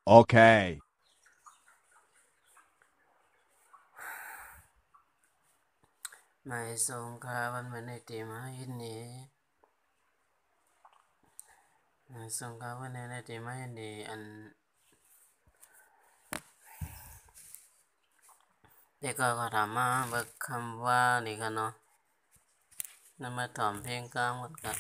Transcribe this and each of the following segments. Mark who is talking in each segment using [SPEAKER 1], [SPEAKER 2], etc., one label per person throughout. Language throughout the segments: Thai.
[SPEAKER 1] Okay.
[SPEAKER 2] ไม่สงคราวันมันในตีมาอินนี้ไม่สงคราวันในตีมาอินนี้อันเด็กก็ถามมาเบิกคำว่านี่กันเนาะนั่นมาถอมเพลงกลางหมดกัน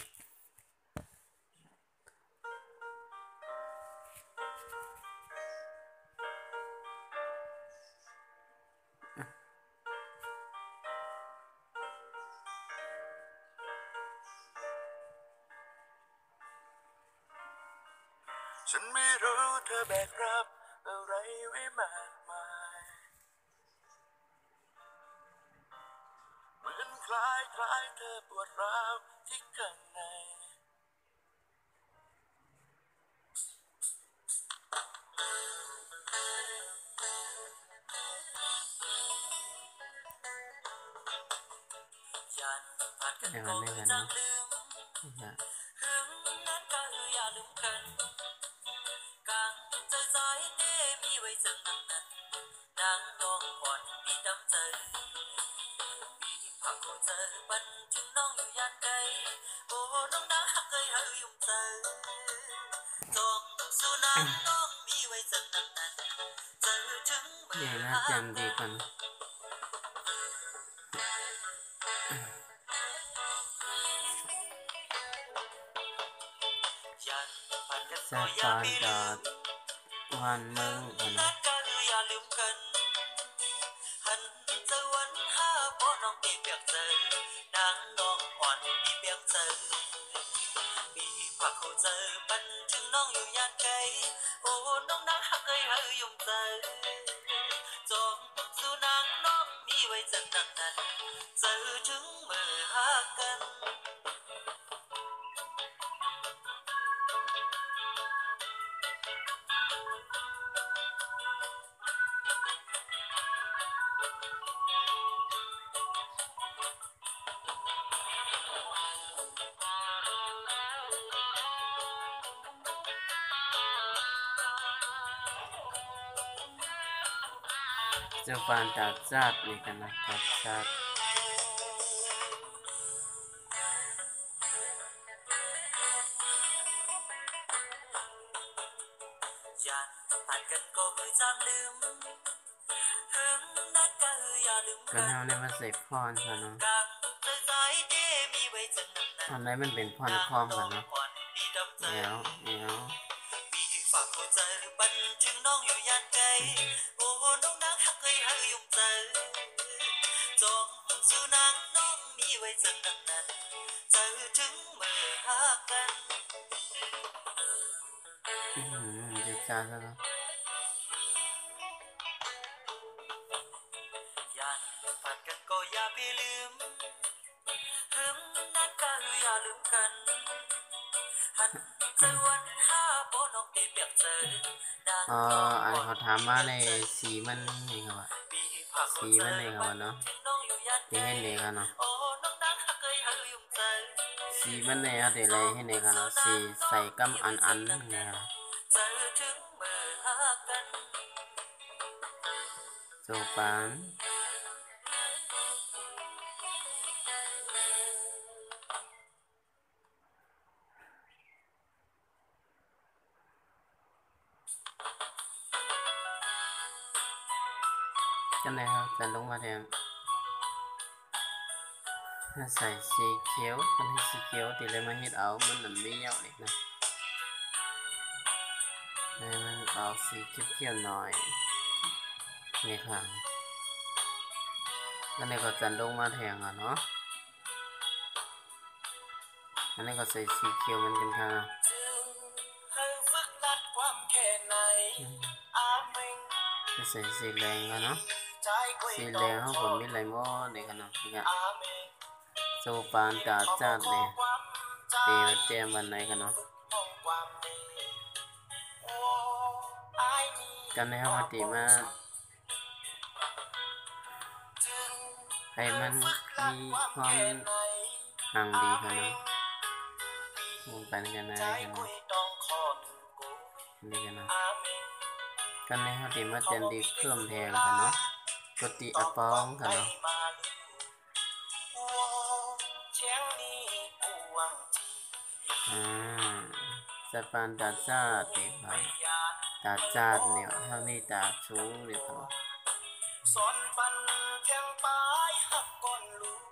[SPEAKER 3] ฉันไม่รู้เธอแบกรับอะไรไว้มากมายเหมือนคล้ายเธอปวดร้าวที่ข้างในยันผ่านกันก็ไม่จางลืมหึงนั้นก็อย่าลืมกันกังใจใจเต้มีไว้จังนั้นนางน้องอ่อนมีดำใจมีผักโคเจอบันถึงน้องอยู่ย่านใดโอ้น้องนางหักเคยหายุ่งใจจงสู้นางน้องมีไว้จังนั้นเจอถึงเมื่
[SPEAKER 2] เดี๋ยว
[SPEAKER 3] อ
[SPEAKER 2] นะจำดีก่อนสะพานจอดวันเมืองกันนะ
[SPEAKER 3] หันเจอวันห้าเพราะน้องมีเปียกเจอนางน้องอ่อนมีเปียกเจอมีผักเขาเจอบันถึงน้องอยู่ย่านไกลโอ้น้องนางหักเคยหายุ่งใจจงสู้นางน้องมีไว้จังนั้นเจอถึงเมื่อหากัน
[SPEAKER 2] สะพานตัดซาดนี่กันนะตัดซาด
[SPEAKER 3] ยันผ่านกันก็ไม่จางลืมหึงนั้นก็อย่าลืม
[SPEAKER 2] ก็เฮาเนี่ยมาใส่พรซะเนาะ
[SPEAKER 3] กังใจเด้มีไว้จังนั้น
[SPEAKER 2] อันไหนมันเป็นพรคอมกันเนาะแล้ว
[SPEAKER 3] มีฝากหัวใจบันถึงน้องอยู่ย่านไกลโอ้น้องนางหักเคยหายุ่งใจจงสู้นางน้องมีไว้จังนั้นเจอถึงเมื่อหากัน
[SPEAKER 2] จะจ้าซะแล้ว
[SPEAKER 3] อย่าผ่านกันก็อย่าไปลืมหึงนั้นก็อย่าลืมกันหันเจอวันห้าโปนอกตีเปียกเจอ
[SPEAKER 2] อันเขาถามมาในสีมันนี่ครับว่าสีมันนี่ครับเนาะที่ให้เนกันเนาะสีมันนี่ครับเดี๋ยวอะไรให้เนกันเนาะสีใส่กำอันนี่ครับโซปานกันเลยครับจะลงมาแทนใส่สีเขียวมันให้สีเขียวที่เลยมาเฮ็ดเอามันนั่นไม่เยอะนี่นะให้มันเอาสีเขียวๆหน่อยนี่ค่ะอันนี้ก็จะลงมาแทงอ่ะเนาะอันนี้ก็ใส่สีเขียวเหมือนกันค่ะจะใส่สีแดงกันเนาะสีแดงเขาผมมีหลายหม้อนี่กันเนาะเนี่ยโซฟานตาจัดเนี่ยตีมาเตรียมวันไหนกันเนาะกันในห้องตีมาให้มันมีความห่างดีกันเนาะมองกันกันนะกันเนาะนี่กันเนาะ กันในเขาดีมาเจนดีเพิ่มแทนกันเนาะปกติอะป้องกันเนาะสปานตาจ้าติค่ะตาจ้าเนี่ยทางนี้ตาชูเนี่ยค่ะสอนปันเทียงปลายหักก้อนลูก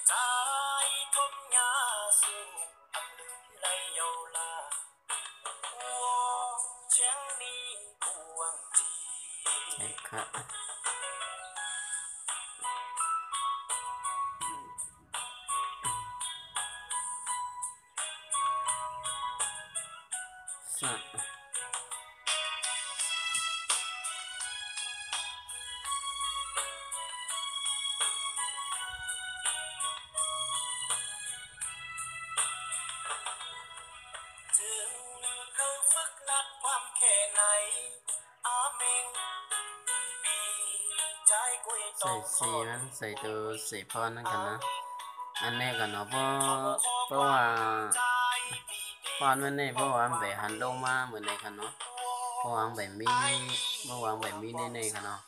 [SPEAKER 2] ใจทมยาสูอับไหลเยาลาวัวเชียงนี้ปวงจีใช่ค่ะใส่สีนั้นใส่ตัวสีพอนั่นกันนะอันนี้กันเนาะเพราะว่าพอนมันนี่เพราะว่าแบบหันลงมาเหมือนในกันเนาะเพราะว่าแบบมีเมื่อวางแบบมีในกันเนาะ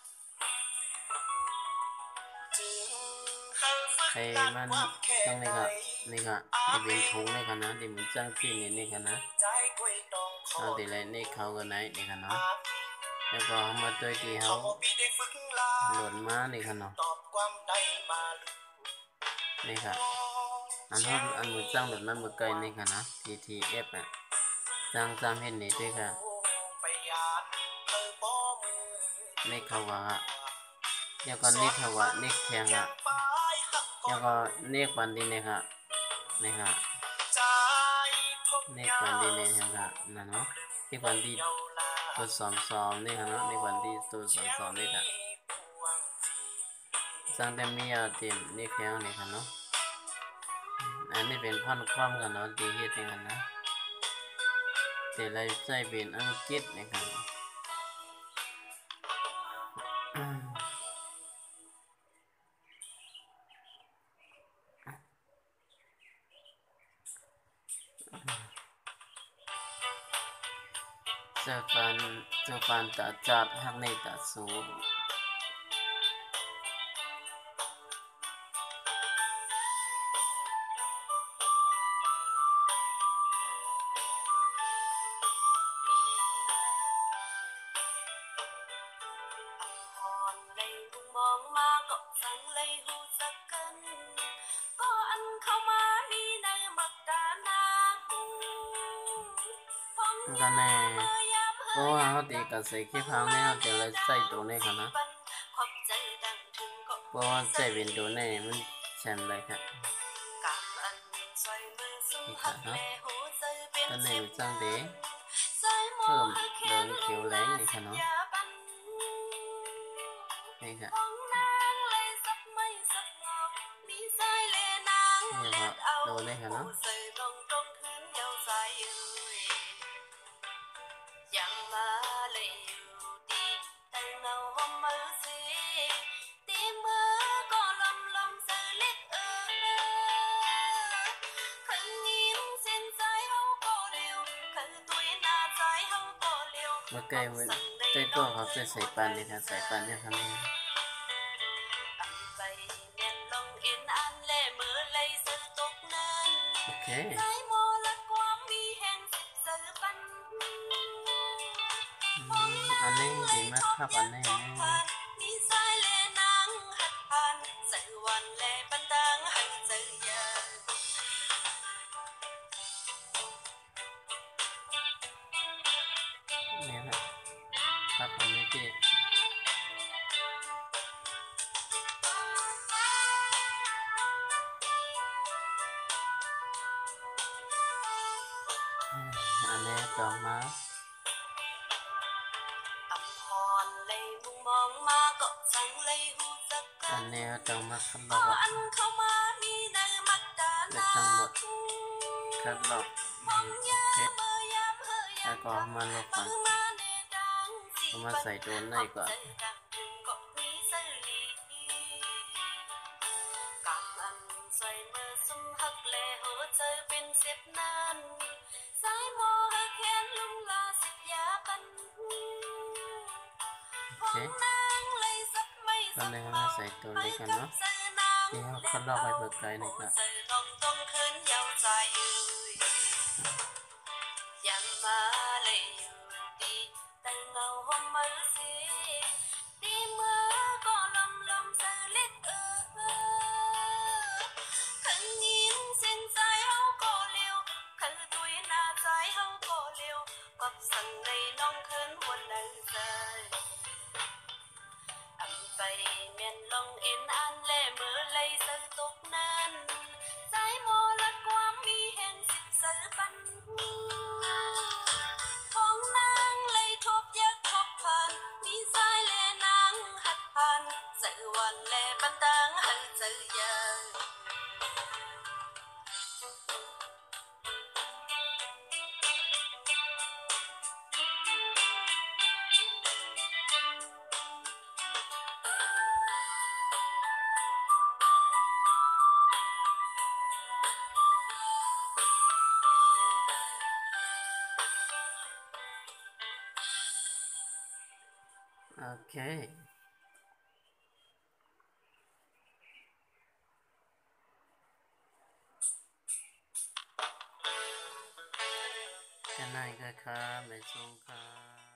[SPEAKER 2] ไอ้มันต้องนี่ก็ที่เป็นถุงนี่กันนะที่มันจ้างที่นี่กันนะเอาที่ไรนี่เขากันไหนนี่กันเนาะแล้วก็มาตัวที่เขาหล่นมานี่กันเนาะนี่ค่ะอันมือจ้างหล่นมามือไกลนี่กันนะ TTF อ่ะจ้างเห็นนี่ด้วยค่ะนี่เขาว่าแล้วก็นี่เขาว่านี่แข็งอ่ะแล้วก็นี่ปันดีนี่ค่ะนี่ค่ะนี่ปันดีนี่ค่ะนั่นเนาะนี่ปันดีตัวสองนี่ค่ะเนาะนี่ปันดีตัวสองนี่ค่ะจังแต่มีอาเต็มนี่แข็งนี่ค่ะเนาะอันนี้เป็นพันความกันเนาะดีเฮ็ดนี่ค่ะนะแต่ไรใช้เป็นอังกฤษนี่ค่ะเจ้าฟันตาจัดหักในตาสูงกันแน่เพราะว่าเขาตีกับใส่ขี้พังเนี่ยจะเลยใส่ตัวนี้ค่ะนะเพราะว่าใส่เป็นตัวนี้มันแชมเลยค่ะนี่ค่ะเนาะตัวนี้มันจังเดเพิ่มเดินเขียวแรงนี่ค่ะเนาะนี่ค่ะนี่ค่ะตัวนี้ค่ะเนาะเมื่อไกลมันใจตัวเขาจะใส่ปันนี่ค่ะใส่ปันเนี่ยครับนี่โอเคอันนี้ดีมากครับอันนี้นี่นะครับอันนี้ที่อันนี้ต่อมาอันนี้ต้องมาคัดลอกและทั้งหมดคัดลอกโอเคแล้วก็มาลบก่อนมาใส่ตัวในก่อน ตอนนี้เราใส่ตัวเล็กกันเนาะที่เขาคัดลอกไปเปิดไกลนี่ก็โอเคกันไหนก็ครับไปส่งครับ